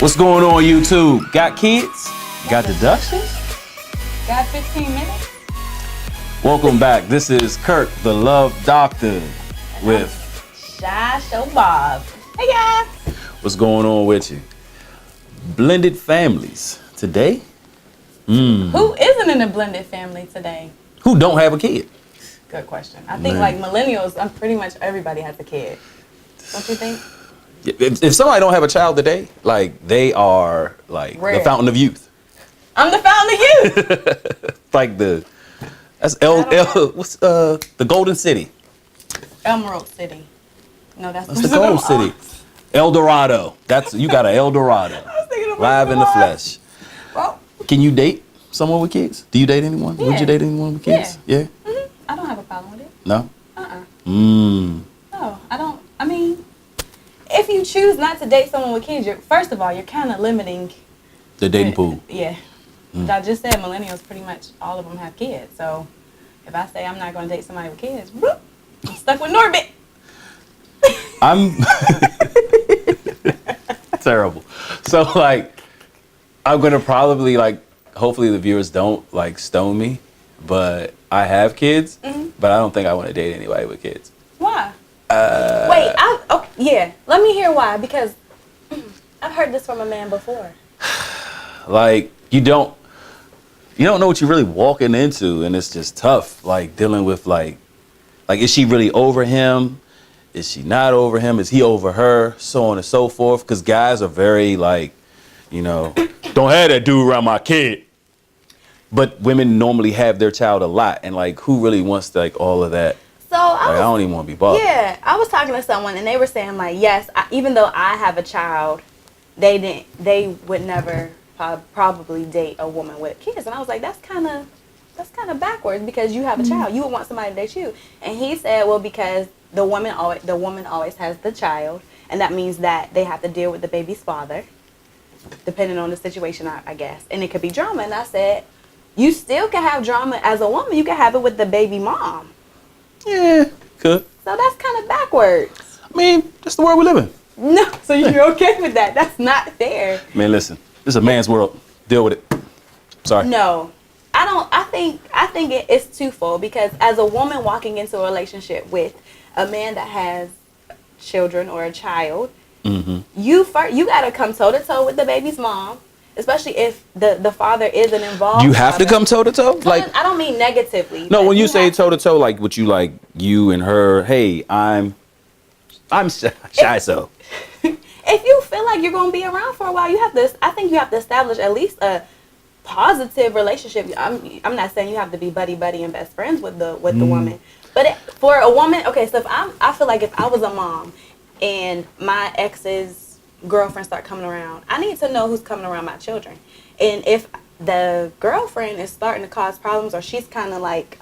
What's going on, YouTube? Got kids? Got deductions? Got 15 minutes? Welcome back. This is Kirk, the Love Doctor, with Shy Show Bob. Hey guys. what's going on with you? Blended families today. Who isn't in a blended family today? Who don't have a kid? Good question. I think Man. like millennials, pretty much everybody has a kid. Don't you think? If somebody don't have a child today, like they are like Rare. the fountain of youth. I'm the fountain of youth. Like that's what's the Golden City. Emerald City. No, that's That's the Gold City. El Dorado. You got an El Dorado. was thinking of Live in the flesh. Well, Can you date someone with kids? Do you date anyone? Would Yeah. you date anyone with kids? Yeah. I don't have a problem with it. No? No, I don't. I mean, if you choose not to date someone with kids, first of all, you're kind of limiting. The dating pool. Yeah. I just said millennials, pretty much all of them have kids. So if I say I'm not going to date somebody with kids, whoop, I'm stuck with Norbit. I'm terrible. So like, I'm gonna probably like, hopefully the viewers don't like stone me, but I have kids, but I don't think I want to date anybody with kids. Why? Yeah. Let me hear why, because I've heard this from a man before. Like you don't know what you're really walking into, and it's just tough. Like dealing with like is she really over him? Is she not over him? Is he over her? So on and so forth. Because guys are very like, don't have that dude around my kid. But women normally have their child a lot, and like, who really wants like all of that? So I don't even want to be bothered. Yeah, I was talking to someone, and they were saying like, yes, even though I have a child, they would never probably date a woman with kids, and I was like, that's kind of backwards, because you have a child, you would want somebody to date you. And he said, well, because the woman always has the child, and that means that they have to deal with the baby's father, depending on the situation, I guess, and it could be drama. And I said, you still can have drama as a woman. You can have it with the baby mom. Yeah, could. So that's kind of backwards. I mean, that's the world we live in. No, so you're okay with that? That's not fair. Man, listen, this is a man's world. Deal with it. Sorry. No, I don't. I think it's twofold, because as a woman walking into a relationship with a man that has children or a child, you got to come toe to toe with the baby's mom, especially if the father isn't involved. You have to come toe to toe? Like, I don't mean negatively. no, but when you say have toe to toe, like what you like, you and her. Hey, I'm shy, so. If you feel like you're going to be around for a while, I think you have to establish at least a positive relationship. I'm not saying you have to be buddy and best friends with the woman, but for a woman, okay. So I feel like if I was a mom and my ex's girlfriend start coming around, I need to know who's coming around my children. And if the girlfriend is starting to cause problems, or she's kind of like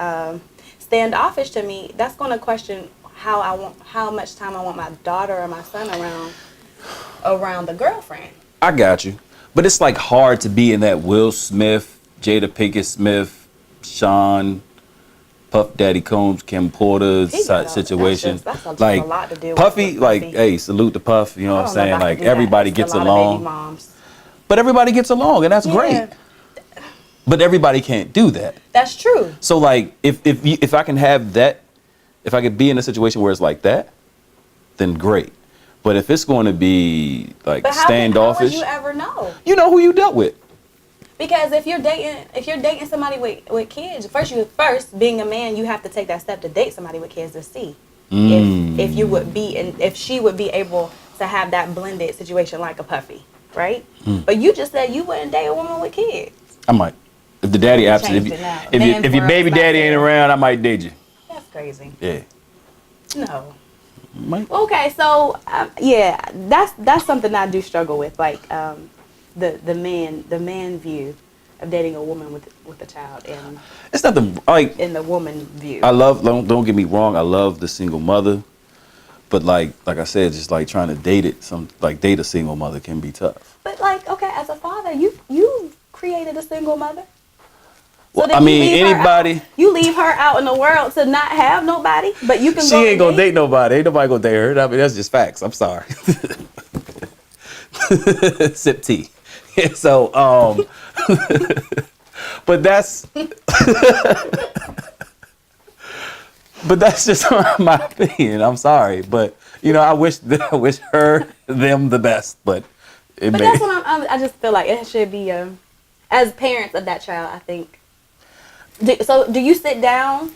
standoffish to me, that's going to question how much time I want my daughter or my son around the girlfriend. I got you. But it's like hard to be in that Will Smith, Jada Pinkett Smith, Sean, Puff Daddy Combs, Kim Porter situation. That's like a lot to deal Puffy, with like, Puffy. hey, salute to Puff. You know what I'm saying? Like do that. everybody It's gets a lot of baby along. moms. But everybody gets along, and that's great. But everybody can't do that. That's true. So like, if I can have that, if I could be in a situation where it's like that, then great. But if it's going to be like standoffish, how would you ever know? You know who you dealt with. Because if you're dating somebody with kids, first being a man, you have to take that step to date somebody with kids to see if she would be able to have that blended situation like a Puffy, right? But you just said you wouldn't date a woman with kids. I might. If the daddy if your baby daddy ain't around, I might date you. That's crazy. Yeah. No. Might. Okay, so yeah, that's something I do struggle with, like the man view of dating a woman with a child, and it's not the like in the woman view. I love. Don't get me wrong. I love the single mother, but like I said, just like trying to date a single mother can be tough. But like, okay, as a father, you created a single mother. Well, I mean, anybody. You leave her out in the world to not have nobody, but you can. She ain't gonna date nobody. Ain't nobody gonna date her. I mean, that's just facts. I'm sorry. Sip tea. So, but that's but that's just my opinion. I'm sorry, but I wish her them the best, but But that's what I just feel like it should be as parents of that child. I think. Do you sit down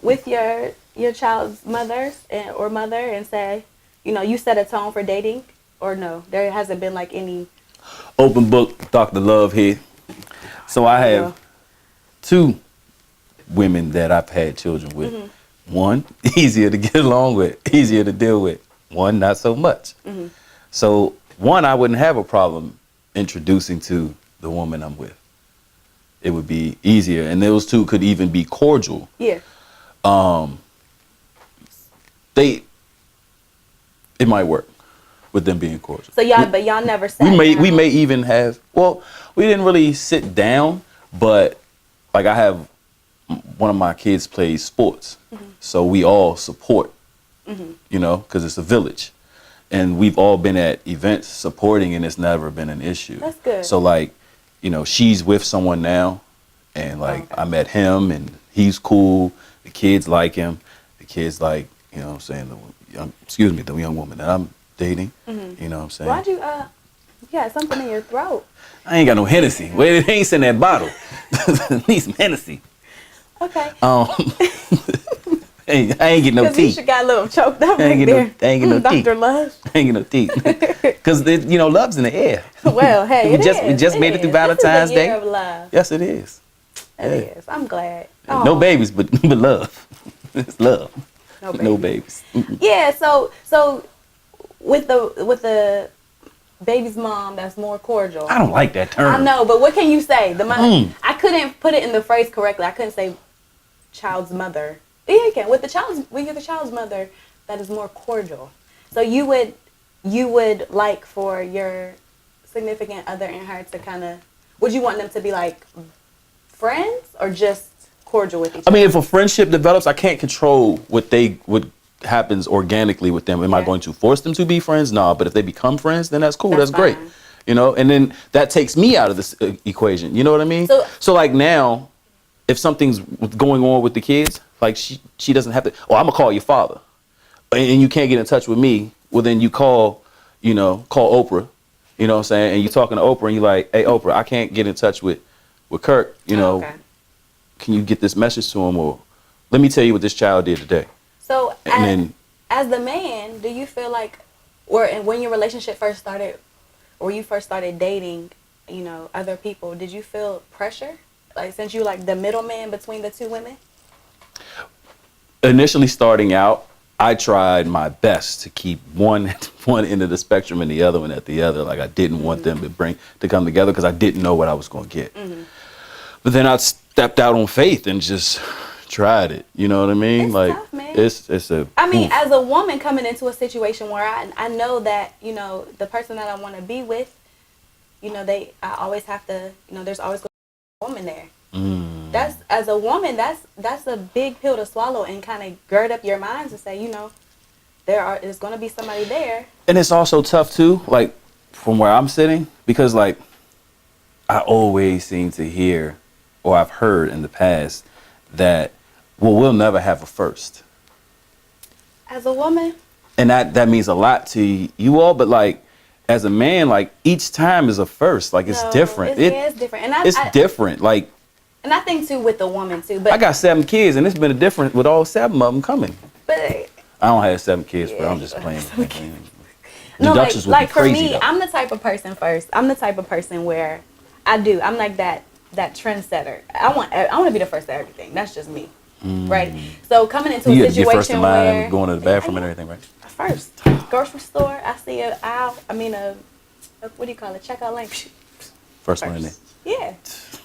with your child's mother and say, you set a tone for dating, or no? There hasn't been like any open book, Dr. Love here. So I have two women that I've had children with. Mm-hmm. One, easier to get along with, easier to deal with. One, not so much. Mm-hmm. So one, I wouldn't have a problem introducing to the woman I'm with. It would be easier, and those two could even be cordial. Yeah. It might work with them being cordial. So y'all never sat down. We may even have. Well, we didn't really sit down, but like I have one of my kids plays sports, mm-hmm. so we all support. Mm-hmm. Because it's a village, and we've all been at events supporting, and it's never been an issue. That's good. So like, she's with someone now, and like I met him, and he's cool. The kids like him. The kids like, what I'm saying, the young woman that I'm dating. Mm-hmm. You know what I'm saying? Why'd you you got something in your throat? I ain't got no Hennessy. Well, it ain't in that bottle. Need some Hennessy. Okay. I ain't getting no teeth. You got a little choked up right there. I ain't getting no teeth. Dr. Love. I ain't getting no teeth. Because, love's in the air. Well, hey, we just made it through Valentine's Day. Year of love. Yes, it is. It is. I'm glad. No babies, but love. It's love. No babies. Yeah, so with the baby's mom, that's more cordial. I don't like that term. I know, but what can you say? I couldn't put it in the phrase correctly. I couldn't say child's mother. Yeah, you can. When you're the child's mother, that is more cordial. So you would like for your significant other and her to kind of, would you want them to be like friends or just cordial with each other? I mean, if a friendship develops, I can't control what happens organically with them. Am I going to force them to be friends? No, but if they become friends, then that's cool. That's great. And then that takes me out of this equation. You know what I mean? So like now, if something's going on with the kids, like she doesn't have to, I'm gonna call your father, and you can't get in touch with me. Well, then you call Oprah, you know what I'm saying? And you're talking to Oprah, and you're like, hey, Oprah, I can't get in touch with Kirk, Can you get this message to him? Or let me tell you what this child did today. So as the man, do you feel like, when your relationship first started, or you first started dating, other people, did you feel pressure? Like, since you like the middleman between the two women? Initially starting out, I tried my best to keep one end of the spectrum and the other one at the other. Like I didn't want them to come together because I didn't know what I was going to get. Mm-hmm. But then I stepped out on faith and just tried it. You know what I mean? It's like tough, man. it's as a woman coming into a situation where I know that, the person that I want to be with, I always have to, there's always going to be a woman there. Mm. As a woman, that's a big pill to swallow, and kind of gird up your minds and say, there's going to be somebody there. And it's also tough too, like from where I'm sitting, because like I always seem to hear, or I've heard in the past, that we'll never have a first. As a woman? And that means a lot to you all, but like as a man, like each time is a first. Like it's different. It's different. And it's different. Like, and I think too with the woman too. But I got 7 kids, and it's been a different with all 7 of them coming. But I don't have 7 kids, but I'm just playing. No, like for me, though. I'm the type of person first. I'm the type of person where I'm like that trendsetter. I want to be the first at everything. That's just me, right? So coming into a situation get first in line, where going to the bathroom and everything, right? First, grocery store, I see a aisle. I mean what do you call it? Checkout lane. First one in there. Yeah,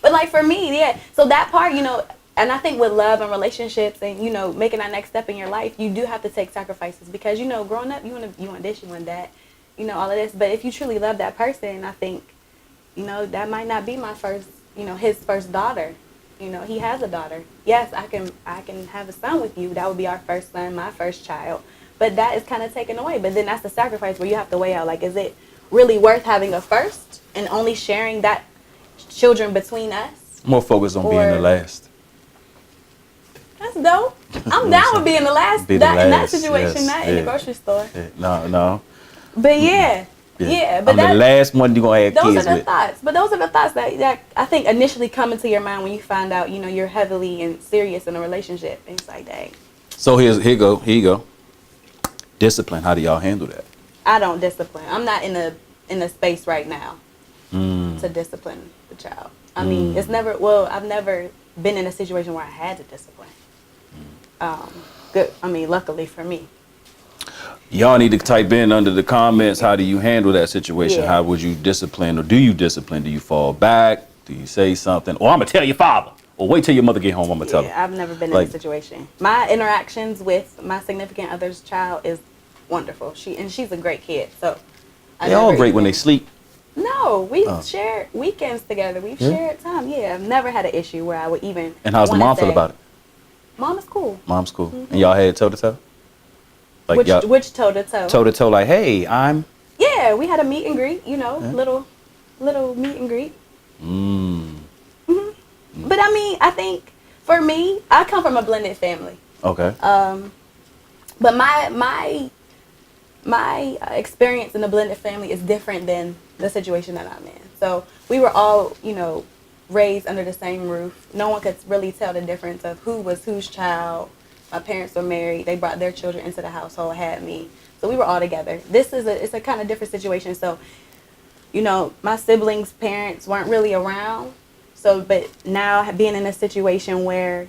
but like for me, yeah. So that part, and I think with love and relationships and making that next step in your life, you do have to take sacrifices because growing up, you want this, you want that, all of this. But if you truly love that person, I think that might not be my first, his first daughter. He has a daughter. Yes, I can have a son with you. That would be our first son, my first child. But that is kind of taken away. But then that's the sacrifice where you have to weigh out, like, is it really worth having a first and only sharing that children between us. More focused on being the last. That's dope. I'm down with being the last, Be the in that last, situation, yes, not in the grocery store. Yeah, no. But yeah. But I'm the last one you're gonna have those kids are the with. thoughts. But those are the thoughts that I think initially come into your mind when you find out, you're heavily and serious in a relationship. And it's like, dang. So here you go. Discipline. How do y'all handle that? I don't discipline. I'm not in a space right now to discipline the child. I mean, I've never been in a situation where I had to discipline. Good. I mean, luckily for me. Y'all need to type in under the comments, how do you handle that situation? Yeah. How would you discipline, or do you discipline? Do you fall back? Do you say something? Or I'm going to tell your father. Or wait till your mother get home, I'm going to tell her. I've never been in a situation. My interactions with my significant other's child is wonderful. She's a great kid. So They all great when they sleep. No, we've shared weekends together. We've shared time. Yeah, I've never had an issue where I would even. And how's the mom feel about it? Mom is cool. Mom's cool. And y'all had toe-to-toe? Like which toe-to-toe? Toe-to-toe, like, hey, I'm... Yeah, we had a meet and greet, little meet and greet. But I mean, I think for me, I come from a blended family. Okay. But my experience in the blended family is different than the situation that I'm in. So we were all, raised under the same roof. No one could really tell the difference of who was whose child. My parents were married. They brought their children into the household, had me. So we were all together. It's a kind of different situation. So, my siblings' parents weren't really around. So, but now being in a situation where,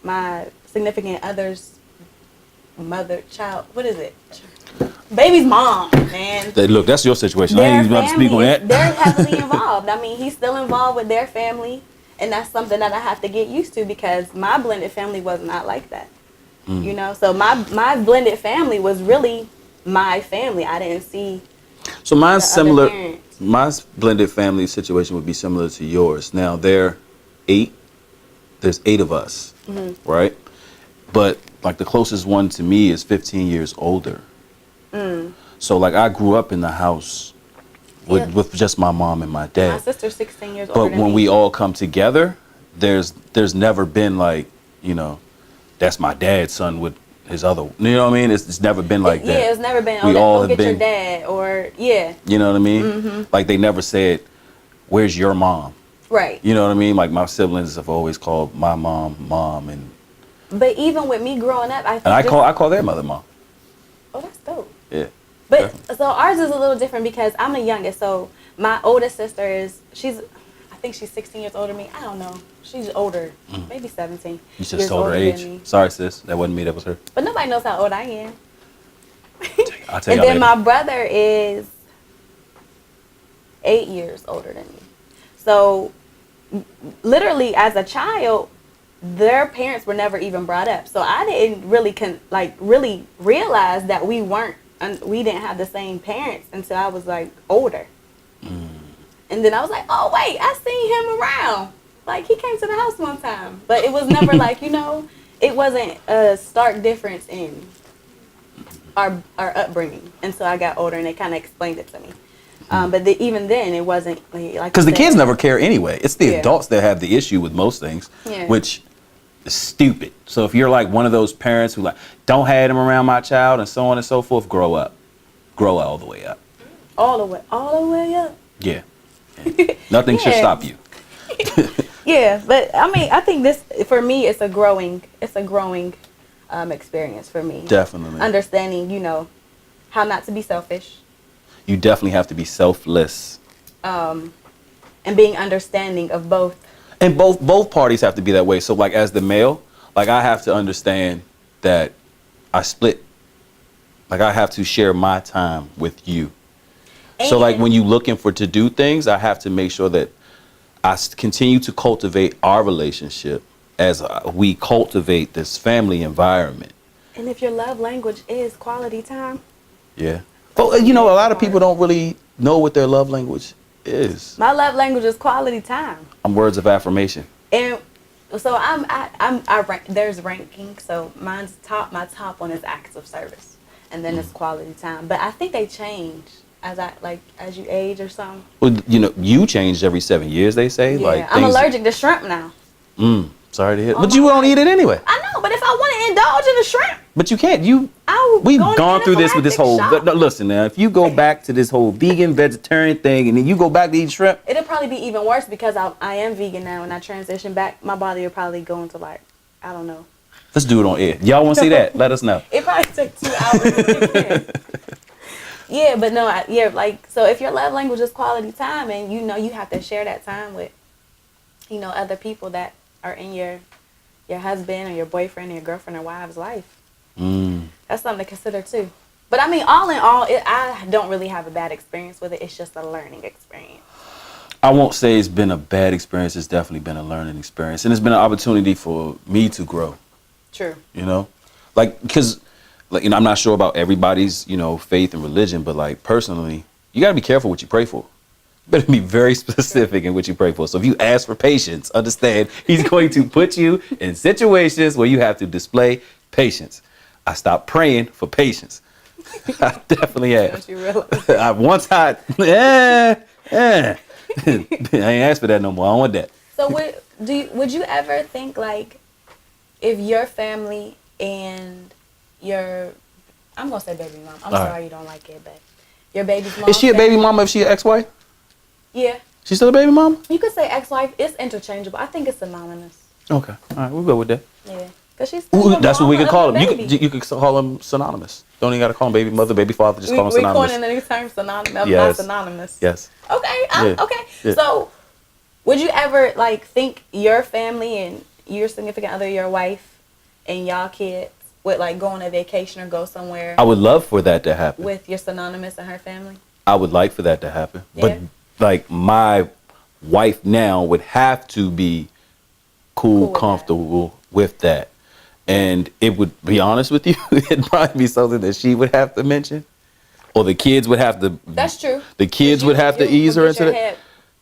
my significant other's baby's mom, man. Look, that's your situation. I ain't even about to speak on that. They're heavily involved. I mean, he's still involved with their family. And that's something that I have to get used to because my blended family was not like that. So my blended family was really my family. I didn't see. So mine's similar. My blended family situation would be similar to yours. Now there's 8 of us, right? But like the closest one to me is 15 years older. So like I grew up in the house with just my mom and my dad. My sister's 16 years older But when we all come together, there's never been like, that's my dad's son with his other, you know what I mean? It's never been like that. Yeah, it's never been, we all have get been, your dad, or, yeah. You know what I mean? Like they never said, where's your mom? Right. You know what I mean? Like my siblings have always called my mom, and. But even with me growing up, I call their mother mom. Oh, that's dope. Yeah. But definitely. So ours is a little different because I'm the youngest. So my oldest sister I think she's 16 years older than me. I don't know. She's older, maybe 17. You just told her age. Sorry, sis. That wasn't me. That was her. But nobody knows how old I am. I'll tell you. And then my brother is 8 years older than me. So literally, as a child, their parents were never even brought up. So I didn't really really realize that we didn't have the same parents until I was like older. And then I was like, oh wait, I seen him around. Like he came to the house one time. But it was never like, it wasn't a stark difference in our upbringing until I got older and they kind of explained it to me. But even then, it wasn't like because the kids never care anyway. It's the adults that have the issue with most things, which is stupid. So if you're like one of those parents who like don't have them around my child and so on and so forth, grow up all the way up. All the way up. Yeah. Nothing should stop you. Yeah, but I mean, I think this for me, it's a growing experience for me. Definitely understanding, how not to be selfish. You definitely have to be selfless. And being understanding of both. And both parties have to be that way. So like as the male, like I have to understand that I split. Like I have to share my time with you. And so like when you looking to do things, I have to make sure that I continue to cultivate our relationship as we cultivate this family environment. And if your love language is quality time. Yeah. Well, a lot of people don't really know what their love language is. My love language is quality time. I'm words of affirmation. And so there's ranking. So my top one is acts of service, and then it's quality time. But I think they change as you age or something? Well, you know, you changed every 7 years, they say. Yeah, Like I'm things- allergic to shrimp now. Sorry to hear. Oh But my you don't God. eat it anyway. I know, but if I want to indulge in the shrimp, But you can't. We've go in gone the through this with this whole. anaphylactic No, listen now. If you go back to this whole vegan vegetarian thing, and then you go back to eat shrimp, it'll probably be even worse because I am vegan now, and I transition back. My body will probably go into like, I don't know. let's do it on air. Y'all want to see that? Let us know. It probably took 2 hours to kick in. Yeah, but no, like, so if your love language is quality time, and you know you have to share that time with, you know, other people that are in your husband or your boyfriend or your girlfriend or wife's life. That's something to consider too. But I mean, all in all, I don't really have a bad experience with it. It's just a learning experience. I won't say it's been a bad experience. It's definitely been a learning experience, and it's been an opportunity for me to grow. True. You know, like because, like, you know, I'm not sure about everybody's, you know, faith and religion, but like personally, you got to be careful what you pray for. You better be very specific in what you pray for. So if you ask for patience, understand he's going to put you in situations where you have to display patience. I stopped praying for patience. I definitely have. Don't you realize? I ain't asked for that no more. I don't want that. So would you ever think like if your family and your, I'm gonna say baby mom. I'm sorry you don't like it, but your baby's mom. Is she a baby mama if she an ex-wife? Yeah. She's still a baby mama? You could say ex-wife. It's interchangeable. I think it's synonymous. Okay. All right, we'll go with that. Yeah. Cause she's Ooh, that's what we can call them. them. You could call them synonymous. Don't even got to call them baby mother, baby father. Just call them synonymous. We're coining the term synonymous, Yes. not synonymous. Yes. Okay. Yeah. Okay. Yeah. So, would you ever like think your family and your significant other, your wife, and y'all kids would like go on a vacation or go somewhere I would love for that to happen. with your synonymous and her family? I would like for that to happen. Yeah. But like my wife now would have to be cool with comfortable with that. And it would be honest with you, it'd probably be something that she would have to mention. Or the kids would have to. That's true. The kids would have to ease her into that.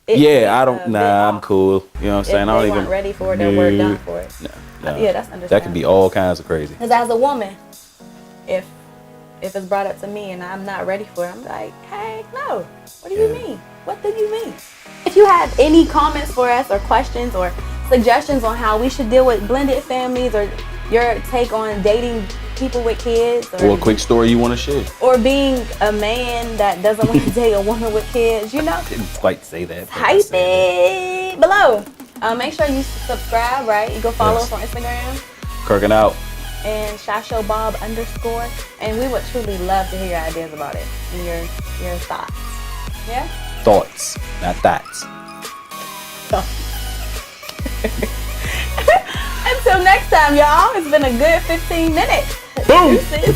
Yeah, I don't. Nah, I'm cool. You know what I'm saying? If I don't they even. weren't ready for it, they weren't done for it. No. Yeah, that's understandable. That could be all kinds of crazy. Because as a woman, if it's brought up to me and I'm not ready for it, I'm like, hey, no. What do you mean? What do you mean? If you have any comments for us or questions or suggestions on how we should deal with blended families or your take on dating people with kids Or a quick story you want to share. or being a man that doesn't want to date a woman with kids, you know, Didn't quite say that. but I type said it below. Make sure you subscribe, right? You go follow Yes. us on Instagram it. Kirking out. and ShashowBob_. And we would truly love to hear your ideas about it and your thoughts. Yeah? Thoughts, not thoughts. Until next time, y'all. It's been a good 15 minutes. Boom. Deuces.